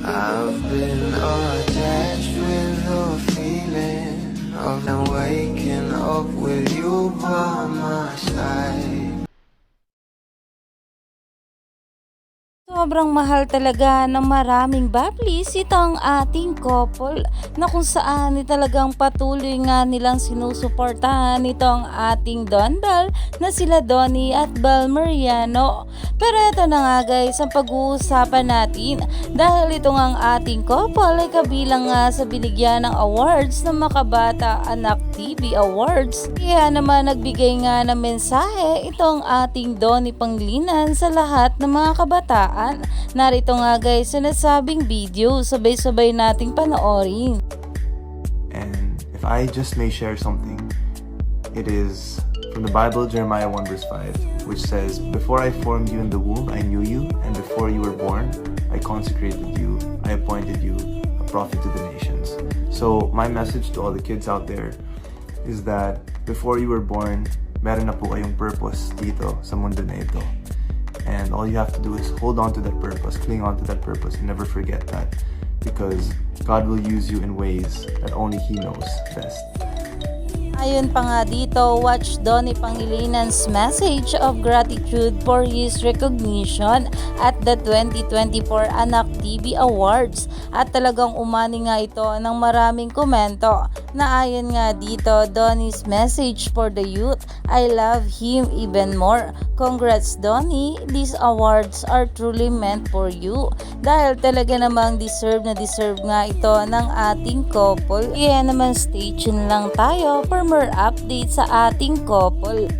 I've been attached with the feeling of not waking up with you by my side. Sobrang mahal talaga ng maraming bablis itong ating couple na kung saan talagang patuloy nga nilang sinusuportahan itong ating Don Bell na sila Donnie at Bel Mariano. Pero ito na nga guys ang pag-uusapan natin dahil ito nga ang ating couple ay kabilang nga sa binigyan ng awards ng Makabata Anak TV Awards. Kaya naman nagbigay nga ng mensahe itong ating Donnie Pangilinan sa lahat ng mga kabataan. Narito nga guys sa nasabing video, sabay-sabay nating panoorin. And if I just may share something, it is from the Bible, Jeremiah 1 verse 5, which says, "Before I formed you in the womb, I knew you, and before you were born, I consecrated you, I appointed you a prophet to the nations." So my message to all the kids out there is that before you were born, meron na po kayong purpose dito sa mundo na ito. And all you have to do is hold on to that purpose, cling on to that purpose, and never forget that. Because God will use you in ways that only He knows best. Ayon pa nga dito, watch Donnie Pangilinan's message of gratitude for his recognition at the 2024 Anak TV Awards. At talagang umani nga ito ng maraming komento na ayon nga dito, Donnie's message for the youth, "I love him even more. Congrats Donnie, these awards are truly meant for you." Dahil talaga namang deserve nga ito ng ating couple. Kaya naman stay tuned lang tayo for more updates sa ating couple.